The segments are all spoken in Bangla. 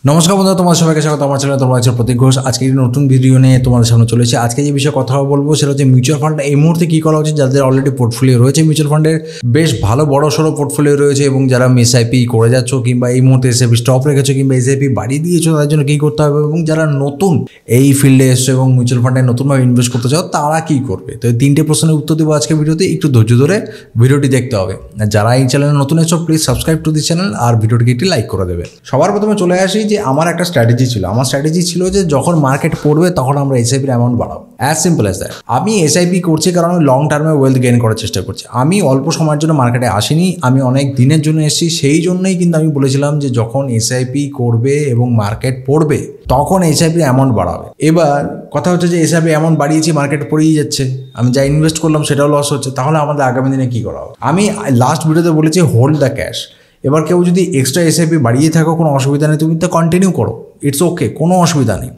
নমস্কার বন্ধুরা, তোমাদের সবাইকে স্বাগত আমার চ্যানেলে। তোমরা আছো প্রতীক ঘোষ। আজকে নতুন ভিডিও নিয়ে তোমাদের সামনে চলে এসেছি। আজকে যে বিষয়ে কথা বলবো সেটা হচ্ছে মিউচুয়াল ফান্ড এই মুহূর্তে কী করা উচিত। যাদের অলরেডি পোর্টফোলিও রয়েছে মিউচুয়াল ফান্ডের বেশ ভালো বড় সড়ো পোর্টফোলিও রয়েছে, এবং যারা এসআইপি করে যাচ্ছ কিংবা এই মুহূর্তে এসআইপি স্টপ রেখেছো কিংবা এসআইপি বাড়িয়ে দিয়েছো, তাদের জন্য কী করতে হবে, এবং যারা নতুন এই ফিল্ডে এসছো এবং মিউচুয়াল ফান্ডে নতুনভাবে ইনভেস্ট করতে চাও তারা কী করবে। তো এই তিনটে প্রশ্নের উত্তর দেবো আজকে ভিডিওতে। একটু ধৈর্য ধরে ভিডিওটি দেখতে হবে। যারা এই চ্যানেলে নতুন এসো please subscribe to the channel আর ভিডিওটিকে একটি লাইক করে দেবে। সবার প্রথমে চলে আসি যে আমার একটা স্ট্র্যাটেজি ছিল যে যখন মার্কেট পড়বে তখন আমরা এসআইপির অ্যামাউন্ট বাড়াবো। As simple as that. আমি এসআইপি করছি কারণ আমি লং টার্মে ওয়েলথ গেইন করার চেষ্টা করছি। আমি অল্প সময়ের জন্য মার্কেটে আসিনি, আমি অনেক দিনের জন্য এসেছি। সেই জন্যই কিন্তু আমি বলেছিলাম যে যখন এসআইপি করবে এবং মার্কেট পড়বে তখন এসআইপির অ্যামাউন্ট বাড়াবে। এবার কথা হচ্ছে যে এসআইপি অ্যামাউন্ট বাড়িয়েছি, মার্কেট পড়েই যাচ্ছে, আমি যা ইনভেস্ট করলাম সেটাও লস হচ্ছে, তাহলে আমাদের আগামী দিনে কী করা হবে। আমি লাস্ট ভিডিওতে বলেছি হোল্ড দ্য ক্যাশ। এবার কেউ যদি এক্সট্রা এসআইপি বাড়িয়ে থাকো কোনো অসুবিধা নেই, তুমি তো কন্টিনিউ করো, ইটস ওকে, কোনো অসুবিধা নেই।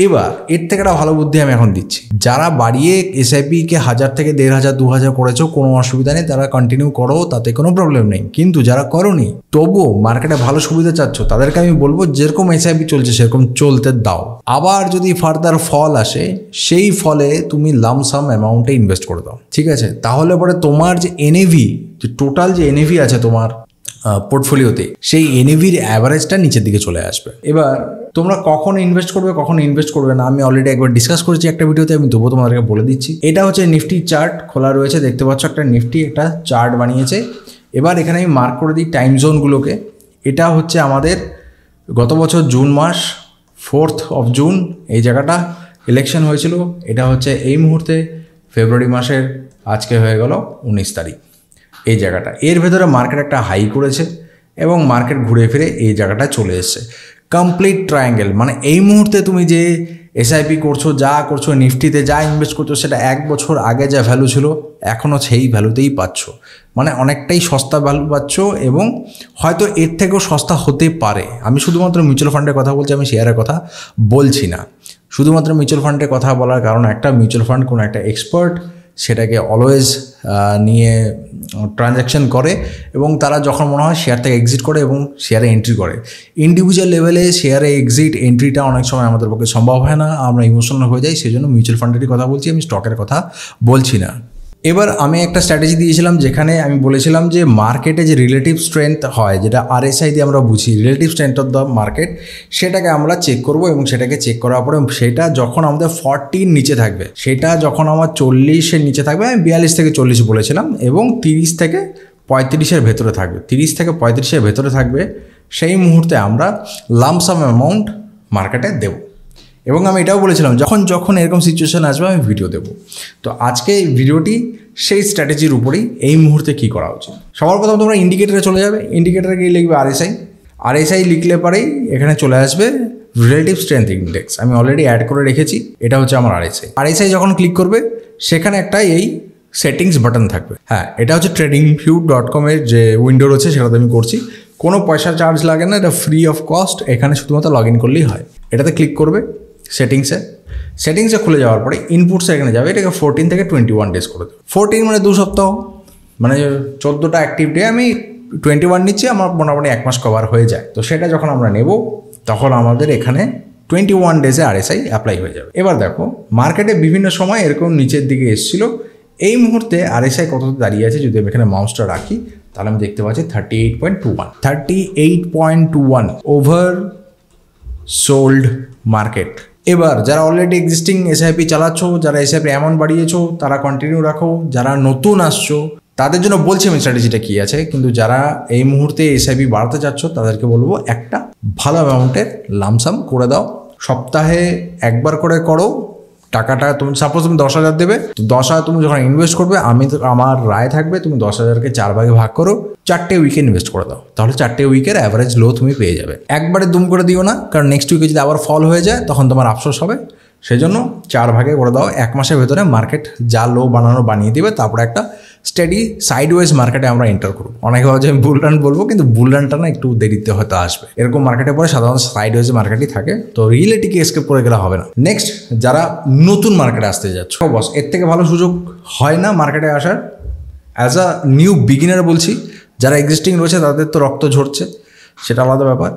এবার এর থেকে একটা ভালো বুদ্ধি আমি এখন দিচ্ছি। যারা বাড়িয়ে এসআইপিকে 1000 থেকে 1500 2000 করেছো কোনো অসুবিধা নেই, তারা কন্টিনিউ করো, তাতে কোনো প্রবলেম নেই। কিন্তু যারা করোনি তবুও মার্কেটে ভালো সুবিধা চাচ্ছ তাদেরকে আমি বলবো যেরকম এসআইপি চলছে সেরকম চলতে দাও। আবার যদি ফার্দার ফল আসে সেই ফলে তুমি লামসাম অ্যামাউন্টে ইনভেস্ট করে দাও, ঠিক আছে? তাহলে পরে তোমার যে এনএভি, যে টোটাল যে এনএভি আছে তোমার পোর্টফোলিওতে, সেই এনএভির অ্যাভারেজটা নিচের দিকে চলে আসবে। এবার তোমরা কখন ইনভেস্ট করবে কখন ইনভেস্ট করবে না আমি অলরেডি একবার ডিসকাস করেছি একটা ভিডিওতে, আমি তবুও তোমাদেরকে বলে দিচ্ছি। এটা হচ্ছে নিফটি চার্ট খোলা রয়েছে, দেখতে পাচ্ছ একটা নিফটি একটা চার্ট বানিয়েছে। এবার এখানে আমি মার্ক করে দিই টাইম জোনগুলোকে। এটা হচ্ছে আমাদের গত বছর June mass, 4th of June এই জায়গাটা ইলেকশন হয়েছিল। এটা হচ্ছে এই মুহূর্তে ফেব্রুয়ারি মাসের আজকে হয়ে গেল 19 তারিখ। এই জায়গাটা এর ভেতরে মার্কেট একটা হাই করেছে এবং মার্কেট ঘুরে ফিরে এই জায়গাটা চলে এসছে। কমপ্লিট ট্রায়াঙ্গেল, মানে এই মুহূর্তে তুমি যে এসআইপি করছো, যা করছো, নিফটিতে যা ইনভেস্ট করছো, সেটা 1 বছর আগে যা ভ্যালু ছিল এখনও সেই ভ্যালুতেই পাচ্ছ। মানে অনেকটাই সস্তা ভ্যালু পাচ্ছ, এবং হয়তো এর থেকেও সস্তা হতে পারে। আমি শুধুমাত্র মিউচুয়াল ফান্ডের কথা বলছি, আমি শেয়ারের কথা বলছি না। শুধুমাত্র মিউচুয়াল ফান্ডের কথা বলার কারণ একটা, মিউচুয়াল ফান্ড কোনো একটা এক্সপার্ট সেটাকে অলওয়েজ নিয়ে ট্রানজ্যাকশন করে, এবং তারা যখন মনে হয় শেয়ার থেকে এক্সিট করে এবং শেয়ারে এন্ট্রি করে। ইন্ডিভিজুয়াল লেভেলে শেয়ারে এক্সিট এন্ট্রিটা অনেক সময় আমাদের পক্ষে সম্ভব হয় না, আমরা ইমোশনাল হয়ে যাই। সেই জন্য মিউচুয়াল ফান্ডেরই কথা বলছি, আমি স্টকের কথা বলছি না। এবার আমি একটা স্ট্র্যাটেজি দিয়েছিলাম যেখানে আমি বলেছিলাম যে মার্কেটে যে রিলেটিভ স্ট্রেংথ হয়, যেটা আরএসআই দিয়ে আমরা বুঝি, relative strength of the market, সেটাকে আমরা চেক করব, এবং সেটাকে চেক করার পরে সেটা যখন আমাদের 40 নিচে থাকবে, সেটা যখন আমার 40-এর নিচে থাকবে, আমি 42 থেকে 40 বলেছিলাম, এবং 30 থেকে 35-এর ভেতরে থাকবে, 30 থেকে 35-এর ভেতরে থাকবে, সেই মুহূর্তে আমরা লামসাম অ্যামাউন্ট মার্কেটে দেব। এবং আমি এটাও বলেছিলাম যখন এরকম সিচুয়েশান আসবে আমি ভিডিও দেবো। তো আজকে এই ভিডিওটি সেই স্ট্র্যাটেজির উপরেই এই মুহূর্তে কী করা উচিত। সবার প্রথম তোমরা ইন্ডিকেটারে চলে যাবে, ইন্ডিকেটারে গিয়ে লিখবে আরএসআই লিখলে পরেই এখানে চলে আসবে রিলেটিভ স্ট্রেংথ ইন্ডেক্স। আমি অলরেডি অ্যাড করে রেখেছি, এটা হচ্ছে আমার আরএসআই যখন ক্লিক করবে সেখানে একটা এই সেটিংস বাটন থাকবে। হ্যাঁ, এটা হচ্ছে tradingview.com এর যে উইন্ডো রয়েছে সেটাতে আমি করছি, কোনো পয়সা চার্জ লাগে না, এটা ফ্রি অফ কস্ট। এখানে শুধুমাত্র লগ ইন করলেই হয়। এটাতে ক্লিক করবে, সেটিংসে খুলে যাওয়ার পরে ইনপুটসে এখানে যাবে, এটাকে 14 থেকে 21 ডেজ করে দেবে। 14 মানে 2 সপ্তাহ, মানে 14টা অ্যাক্টিভ ডে আমি 21 নিচ্ছি, আমার মোটামুটি 1 মাস কভার হয়ে যায়। তো সেটা যখন আমরা নেব তখন আমাদের এখানে 21 ডেজে আরএসআই অ্যাপ্লাই হয়ে যাবে। এবার দেখো মার্কেটে বিভিন্ন সময় এরকম নিচের দিকে এসেছিলো, এই মুহূর্তে আরএসআই কত দাঁড়িয়ে আছে যদি আমি এখানে মাউসটা রাখি তাহলে আমি দেখতে পাচ্ছি 38.21 ওভার সোল্ড মার্কেট। এবার যারা অলরেডি এক্সিস্টিং এসআইপি চালাচ্ছ, যারা এসআইপি অ্যামাউন্ট বাড়িয়েছো তারা কন্টিনিউ রাখো, যারা নতুন আসছো তাদের জন্য বলছি আমি স্ট্র্যাটেজিটা কী আছে। কিন্তু যারা এই মুহূর্তে এসআইপি বাড়াতে চাচ্ছ তাদেরকে বলবো একটা ভালো অ্যামাউন্টের লামসাম করে দাও, সপ্তাহে একবার করে করো। টাকাটা তুমি সাপোজ তুমি 10,000 দেবে, তো 10,000 তুমি যখন ইনভেস্ট করবে আমার রায় থাকবে তুমি 10,000কে 4 ভাগে ভাগ করো, 4টে উইকে ইনভেস্ট করে দাও, তাহলে 4টে উইকের অ্যাভারেজ লো তুমি পেয়ে যাবে। একবারে দুম করে দিও না, কারণ নেক্সট উইকে যদি আবার ফল হয়ে যায় তখন তোমার আফসোস হবে। সেই জন্য 4 ভাগে করে দাও। 1 মাসের ভেতরে মার্কেট যা লো বানিয়ে দিবে, তারপরে একটা স্টেডি সাইডওয়েজ মার্কেটে আমরা এন্টার করবো। অনেকে ভাবে আমি বুল রান বলবো, কিন্তু বুল রানটা না একটু দেরিতে হয়তো আসবে। এরকম মার্কেটে পরে সাধারণত সাইডওয়েজ মার্কেটই থাকে, তো রিয়েলিটিকে এসকেপ করে গেলে হবে না। নেক্সট, যারা নতুন মার্কেটে আসতে যাচ্ছ, বস এর থেকে ভালো সুযোগ হয় না মার্কেটে আসার। অ্যাজ আ নিউ বিগিনার বলছি, যারা এক্সিস্টিং রয়েছে তাদের তো রক্ত ঝরছে, সেটা আলাদা ব্যাপার।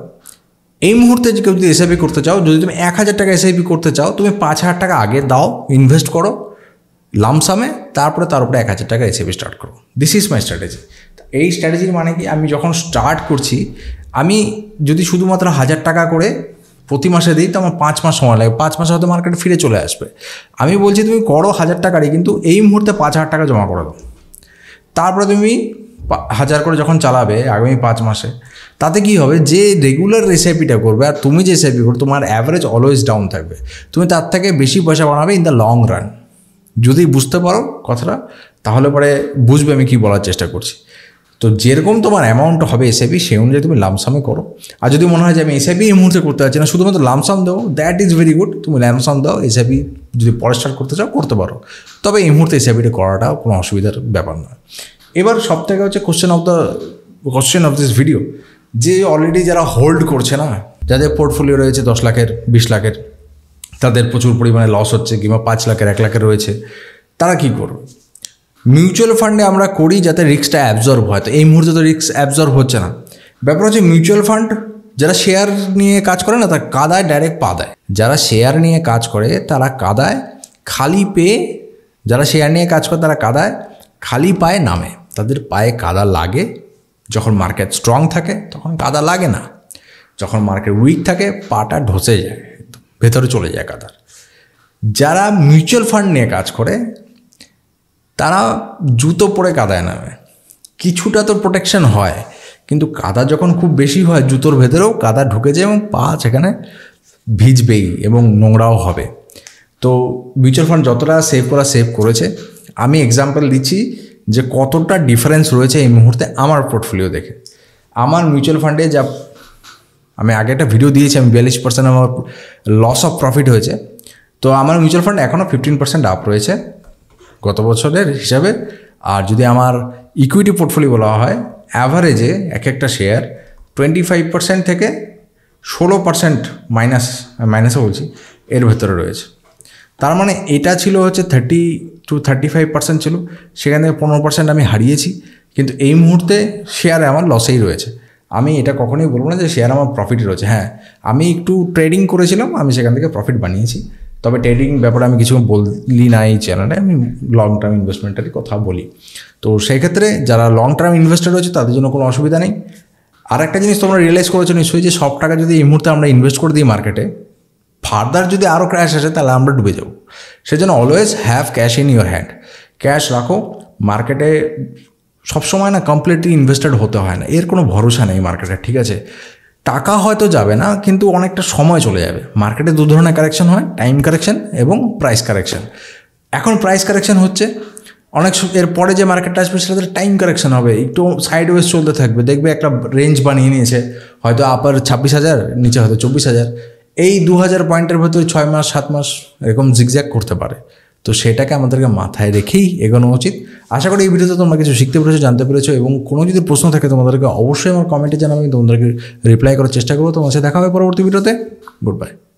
এই মুহূর্তে যে কেউ যদি এসআইপি করতে চাও, যদি তুমি 1,000 টাকা এসআইপি করতে চাও, তুমি 5,000 টাকা আগে দাও, ইনভেস্ট করো লামসামে, তারপরে তার উপরে 1,000 টাকা এসআইপি স্টার্ট করো। This is my strategy. এই স্ট্র্যাটেজির মানে কি, আমি যখন স্টার্ট করছি, আমি যদি শুধুমাত্র 1,000 টাকা করে প্রতি মাসে দিই, তো আমার 5 মাস সময় লাগে, 5 মাসে হয়তো মার্কেটে ফিরে চলে আসবে। আমি বলছি তুমি করো 1,000 টাকারই, কিন্তু এই মুহূর্তে 5,000 টাকা জমা করে দাও। তারপরে তুমি 1,000 করে যখন চালাবে আগামী 5 মাসে, তাতে কী হবে, যে রেগুলার এসআইপিটা করবে আর তুমি যে এসআইপি করবে, তোমার অ্যাভারেজ অলওয়েজ ডাউন থাকবে। তুমি তার থেকে বেশি পয়সা বানাবে ইন দ্য লং রান। যদি বুঝতে পারো কথাটা, তাহলে পরে বুঝবে আমি কী বলার চেষ্টা করছি। তো যেরকম তোমার অ্যামাউন্ট হবে এসআইপি, সেই অনুযায়ী তুমি লামসামে করো। আর যদি মনে হয় যে আমি এসআইপি এই মুহূর্তে করতে পারছি না, শুধুমাত্র লামসাম দাও, দ্যাট ইজ ভেরি গুড। তুমি লামসাম দাও, এসআইপি যদি পরে স্টার্ট করতে চাও করতে পারো, তবে এই মুহূর্তে এসআইপিটা করাটাও কোনো অসুবিধার ব্যাপার নয়। এবার সব থেকে হচ্ছে কোশ্চেন অফ দিস ভিডিও, যে অলরেডি যারা হোল্ড করছে না, যাদের পোর্টফোলিও রয়েছে 10 লাখের 20 লাখের, তাদের প্রচুর পরিমাণে লস হচ্ছে, কিংবা 5 লাখের 1 লাখের রয়েছে, তারা কী করবে? মিউচুয়াল ফান্ডে আমরা করি যাতে রিস্কটা অ্যাবজর্ব হয়। তো এই মুহূর্তে তো রিস্ক অ্যাবজর্ব হচ্ছে না। ব্যাপার হচ্ছে মিউচুয়াল ফান্ড যারা শেয়ার নিয়ে কাজ করে না, তারা কাদায় ডাইরেক্ট পা দেয়। যারা শেয়ার নিয়ে কাজ করে তারা কাদায় খালি পেয়ে, যারা শেয়ার নিয়ে কাজ করে তারা কাদায় খালি পায়ে নামে। তাদের পায়ে কাদা লাগে যখন মার্কেট স্ট্রং থাকে, তখন কাদা লাগে না। যখন মার্কেট উইক থাকে, পাটা ঢসে যায়, ভেতরে চলে যায় কাদার। যারা মিউচুয়াল ফান্ড নিয়ে কাজ করে তারা জুতো পরে কাদায় নামে। কিছুটা তো প্রোটেকশন হয়, কিন্তু কাদা যখন খুব বেশি হয়, জুতোর ভেতরেও কাদা ঢুকে যায় এবং পা সেখানে ভিজবেই এবং নোংরাও হবে। তো মিউচুয়াল ফান্ড যতটা সেভ করেছে, আমি এক্সাম্পল দিচ্ছি যে কতটা ডিফারেন্স রয়েছে এই মুহূর্তে আমার পোর্টফোলিও দেখে। আমার মিউচুয়াল ফান্ডে যা, আমি আগে একটা ভিডিও দিয়েছি, আমি 42% আমার লস অফ প্রফিট হয়েছে। তো আমার মিউচুয়াল ফান্ড এখনও 15% আপ রয়েছে গত বছরের হিসাবে। আর যদি আমার ইকুইটি পোর্টফোলিও বলা হয়, অ্যাভারেজে একটা শেয়ার 25% থেকে 16% মাইনাসে বলছি, এর ভেতরে রয়েছে। তার মানে এটা ছিল হচ্ছে 30 to 35% ছিল, সেখান থেকে 15% আমি হারিয়েছি। কিন্তু এই মুহূর্তে শেয়ারে আমার লসেই রয়েছে। আমি এটা কখনোই বলবো না যে শেয়ার আমার প্রফিটই রয়েছে। হ্যাঁ, আমি একটু ট্রেডিং করেছিলাম, আমি সেখান থেকে প্রফিট বানিয়েছি। তবে ট্রেডিং ব্যাপারে আমি কিছু বলি না এই চ্যানেলে, আমি লং টার্ম ইনভেস্টমেন্টের কথা বলি। তো সেই ক্ষেত্রে যারা লং টার্ম ইনভেস্টার রয়েছে তাদের জন্য কোনো অসুবিধা নেই। আর একটা জিনিস তোমরা রিয়েলাইজ করেছো নিশ্চয়ই, যে সব টাকা যদি এই মুহূর্তে আমরা ইনভেস্ট করে দিই মার্কেটে, ফার্দার যদি আরও ক্র্যাশ আসে তাহলে আমরা ডুবে যাব। সেজন্য always have cash in your hand. Cash রাখো। মার্কেটে সবসময় না কমপ্লিটলি ইনভেস্টেড হতে হয় না, এর কোনো ভরসা নেই মার্কেটে, ঠিক আছে? টাকা হয়তো যাবে না, কিন্তু অনেকটা সময় চলে যাবে। মার্কেটে 2 ধরনের কারেকশন হয়, টাইম কারেকশন এবং প্রাইস কারেকশন। এখন প্রাইস কারেকশন হচ্ছে, এর পরে যে মার্কেটটা আসবে সেটাতে টাইম কারেকশন হবে, একটু সাইডওয়েজ চলতে থাকবে। দেখবে একটা রেঞ্জ বানিয়ে নিয়েছে, হয়তো আপার 26,000, নিচে হয়তো 24,000। এই 2,000 পয়েন্টের ভেতরে 6 মাস 7 মাস এরকম জিগজ্যাগ করতে পারে। তো সেটাকে আমাদেরকে মাথায় রেখেই এগোনো উচিত। আশা করি এই ভিডিওতে তোমরা কিছু শিখতে পেরেছো, জানতে পেরেছো, এবং কোনো যদি প্রশ্ন থাকে তোমাদেরকে অবশ্যই আমার কমেন্টে জানাবে, তোমাদেরকে রিপ্লাই করার চেষ্টা করবো। তোমার সাথে দেখা হবে পরবর্তী ভিডিওতে। Good bye.